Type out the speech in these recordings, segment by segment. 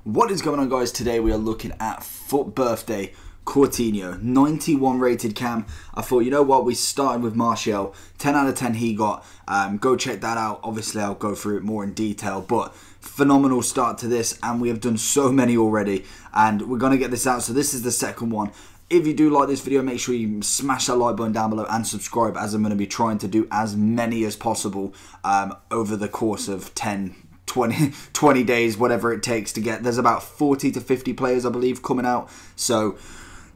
What is going on, guys? Today we are looking at FUT Birthday Coutinho, 91 rated cam. I thought, you know what, we started with Martial, 10 out of 10 he got. Go check that out. Obviously I'll go through it more in detail, but phenomenal start to this, and we have done so many already, and we're going to get this out. So this is the second one. If you do like this video, make sure you smash that like button down below and subscribe, as I'm going to be trying to do as many as possible over the course of 20 days, whatever it takes to get. There's about 40 to 50 players, I believe, coming out. So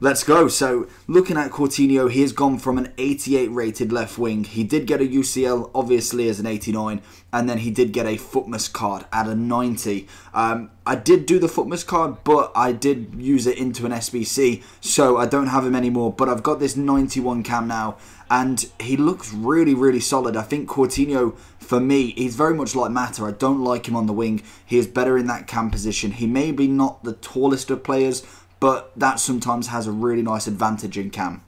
let's go. So looking at Coutinho, he has gone from an 88 rated left wing. He did get a UCL, obviously, as an 89, and then he did get a Footmas card at a 90. I did do the Footmas card, but I did use it into an SBC, so I don't have him anymore. But I've got this 91 cam now, and he looks really solid. I think Coutinho, for me, he's very much like Mata. I don't like him on the wing. He is better in that cam position. He may be not the tallest of players, but that sometimes has a really nice advantage in cam.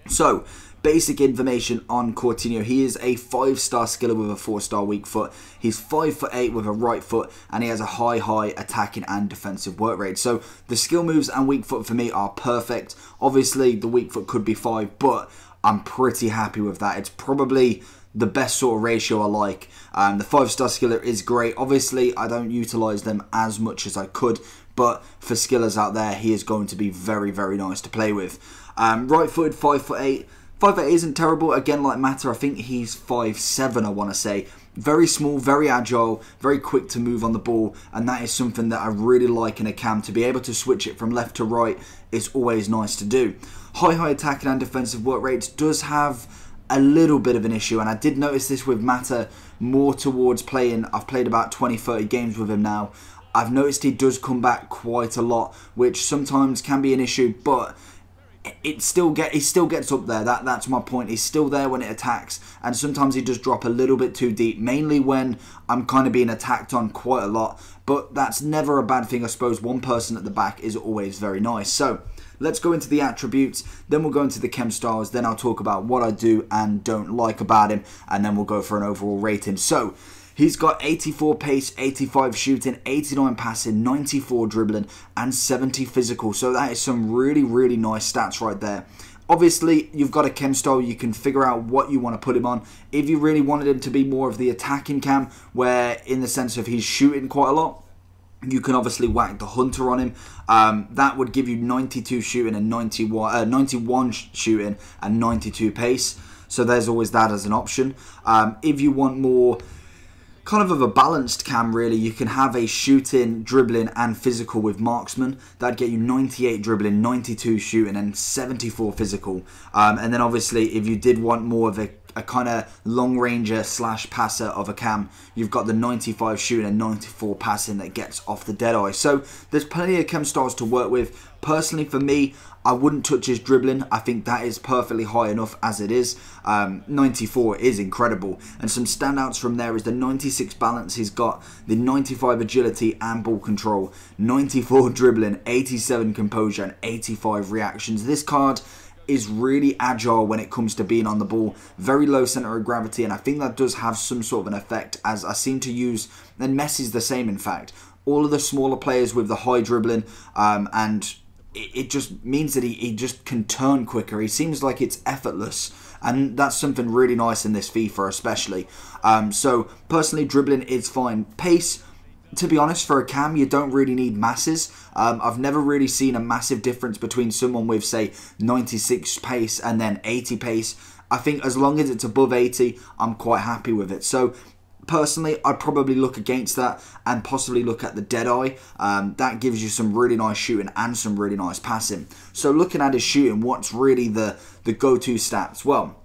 So, basic information on Coutinho. He is a 5-star skiller with a 4-star weak foot. He's 5'8" with a right foot, and he has a high attacking and defensive work rate. So the skill moves and weak foot for me are perfect. Obviously the weak foot could be 5, but I'm pretty happy with that. It's probably the best sort of ratio I like. The 5-star skiller is great. Obviously I don't utilise them as much as I could, but for skillers out there, he is going to be very nice to play with. Right footed, 5'8". 5'8" isn't terrible. Again, like Mata, I think he's 5'7", I want to say. Very small, very agile, very quick to move on the ball, and that is something that I really like in a cam. To be able to switch it from left to right is always nice to do. High attacking and defensive work rates does have a little bit of an issue, and I did notice this with Mata more towards playing. I've played about 20-30 games with him now. I've noticed he does come back quite a lot, which sometimes can be an issue, but he still gets up there. That's my point. He's still there when it attacks, and sometimes he does drop a little bit too deep, mainly when I'm kind of being attacked on quite a lot, but that's never a bad thing. I suppose one person at the back is always very nice. So let's go into the attributes, then we'll go into the chem styles, then I'll talk about what I do and don't like about him, and then we'll go for an overall rating. So he's got 84 pace, 85 shooting, 89 passing, 94 dribbling, and 70 physical. So that is some really nice stats right there. Obviously, you've got a chem style. You can figure out what you want to put him on. If you really wanted him to be more of the attacking cam, where in the sense of he's shooting quite a lot, you can obviously whack the Hunter on him. That would give you 92 shooting and 91 shooting and 92 pace. So there's always that as an option. If you want more kind of a balanced cam, really, you can have a shooting, dribbling and physical with marksman. That'd get you 98 dribbling, 92 shooting and 74 physical. And then obviously if you did want more of a kind of long ranger / passer of a cam, you've got the 95 shooting and 94 passing that gets off the dead eye. So there's plenty of chem styles to work with. Personally, for me, I wouldn't touch his dribbling. I think that is perfectly high enough as it is. 94 is incredible. And some standouts from there is the 96 balance. He's got the 95 agility and ball control, 94 dribbling, 87 composure and 85 reactions. This card is really agile when it comes to being on the ball. Very low center of gravity, and I think that does have some sort of an effect, as I seem to use, and Messi's the same in fact, all of the smaller players with the high dribbling, and it just means that he just can turn quicker. He seems like it's effortless, and that's something really nice in this FIFA especially. So personally, dribbling is fine. Pace, to be honest, for a cam, you don't really need masses. I've never really seen a massive difference between someone with, say, 96 pace and then 80 pace. I think as long as it's above 80, I'm quite happy with it. So personally, I'd probably look against that and possibly look at the Deadeye. That gives you some really nice shooting and some really nice passing. So looking at his shooting, what's really the go-to stats? Well,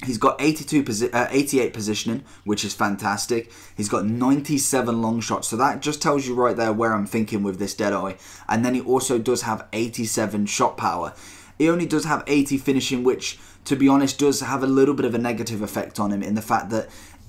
he's got 88 positioning, which is fantastic. He's got 97 long shots. So that just tells you right there where I'm thinking with this Deadeye. And then he also does have 87 shot power. He only does have 80 finishing, which, to be honest, does have a little bit of a negative effect on him in the fact that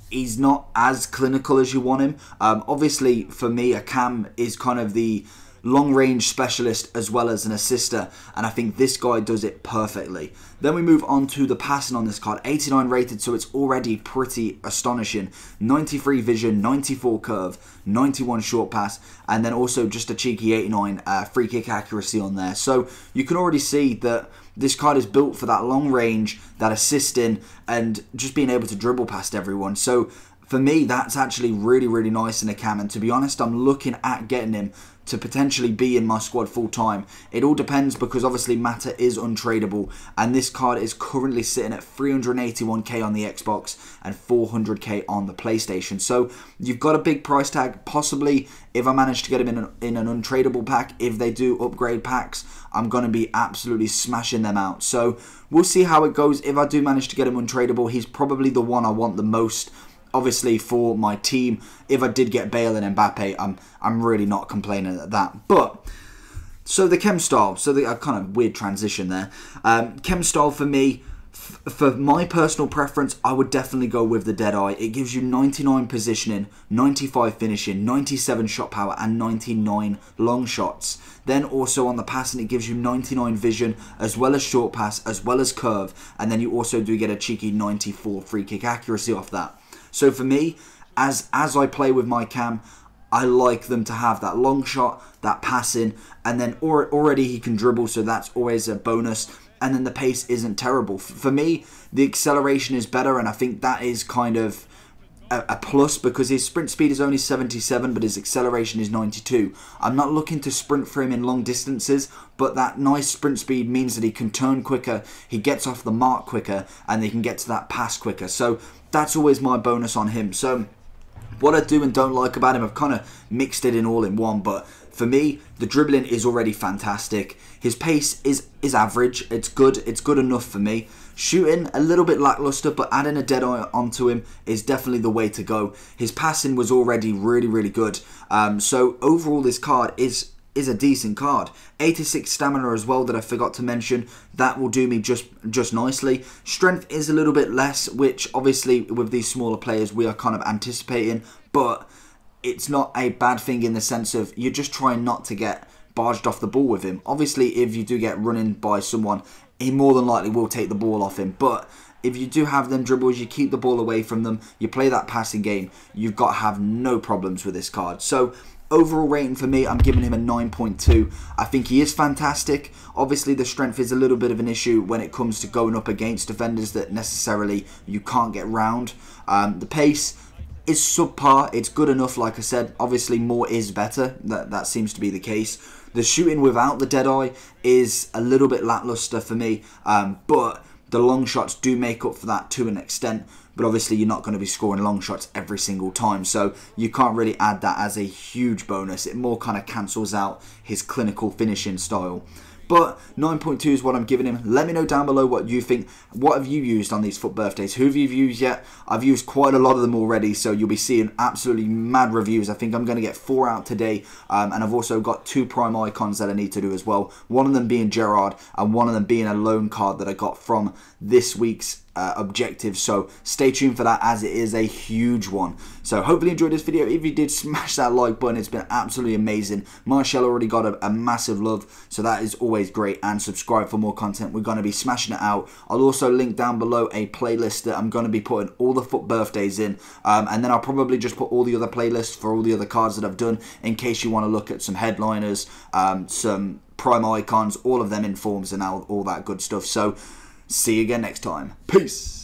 he's not as clinical as you want him. Obviously, for me, a cam is kind of the long range specialist as well as an assister, and I think this guy does it perfectly. Then we move on to the passing on this card. 89 rated, so it's already pretty astonishing. 93 vision, 94 curve, 91 short pass, and then also just a cheeky 89 free kick accuracy on there. So you can already see that this card is built for that long range, that assisting, and just being able to dribble past everyone. So for me, that's actually really, really nice in a cam. And to be honest, I'm looking at getting him to potentially be in my squad full time. It all depends, because obviously Mata is untradeable, and this card is currently sitting at 381k on the Xbox and 400k on the PlayStation. So you've got a big price tag. Possibly, if I manage to get him in an untradeable pack, if they do upgrade packs, I'm going to be absolutely smashing them out. So we'll see how it goes. If I do manage to get him untradeable, he's probably the one I want the most. Obviously, for my team, if I did get Bale and Mbappe, I'm really not complaining at that. But, so the chem style, so the kind of weird transition there. Chem style for me, for my personal preference, I would definitely go with the Deadeye. It gives you 99 positioning, 95 finishing, 97 shot power, and 99 long shots. Then also on the passing, it gives you 99 vision, as well as short pass, as well as curve. And then you also do get a cheeky 94 free kick accuracy off that. So for me, as I play with my cam, I like them to have that long shot, that passing, and then already he can dribble, so that's always a bonus. And then the pace isn't terrible. For me, the acceleration is better, and I think that is kind of a plus, because his sprint speed is only 77, but his acceleration is 92. I'm not looking to sprint for him in long distances, but that nice sprint speed means that he can turn quicker, he gets off the mark quicker, and he can get to that pass quicker. So that's always my bonus on him. So what I do and don't like about him, I've kind of mixed it in all in one, but for me, the dribbling is already fantastic. His pace is average. It's good enough for me. Shooting, a little bit lackluster, but adding a Deadeye onto him is definitely the way to go. His passing was already really, really good. So overall, this card is a decent card. 86 stamina as well, that I forgot to mention. That will do me just nicely. Strength is a little bit less, which obviously with these smaller players we are kind of anticipating, but it's not a bad thing in the sense of you're just trying not to get barged off the ball with him. Obviously, if you do get run in by someone, he more than likely will take the ball off him. But if you do have them dribbles, you keep the ball away from them, you play that passing game, you've got to have no problems with this card. So overall rating for me, I'm giving him a 9.2. I think he is fantastic. Obviously, the strength is a little bit of an issue when it comes to going up against defenders that necessarily you can't get round. The pace is subpar. It's good enough, like I said. Obviously, more is better. That seems to be the case. The shooting without the Deadeye is a little bit lackluster for me, but the long shots do make up for that to an extent. But obviously, you're not going to be scoring long shots every single time, so you can't really add that as a huge bonus. It more kind of cancels out his clinical finishing style. But 9.2 is what I'm giving him. Let me know down below what you think. What have you used on these FUT birthdays? Who have you used yet? I've used quite a lot of them already, so you'll be seeing absolutely mad reviews. I think I'm going to get 4 out today, and I've also got 2 prime icons that I need to do as well. One of them being Gerrard, and one of them being a loan card that I got from this week's objective. So stay tuned for that, as it is a huge one. So hopefully you enjoyed this video. If you did, smash that like button. It's been absolutely amazing. Martial already got a massive love, so that is always great. And subscribe for more content. We're going to be smashing it out. I'll also link down below a playlist that I'm going to be putting all the FUT birthdays in, and then I'll probably just put all the other playlists for all the other cards that I've done, in case you want to look at some headliners, some prime icons, all of them in forms and all that good stuff. So see you again next time. Peace.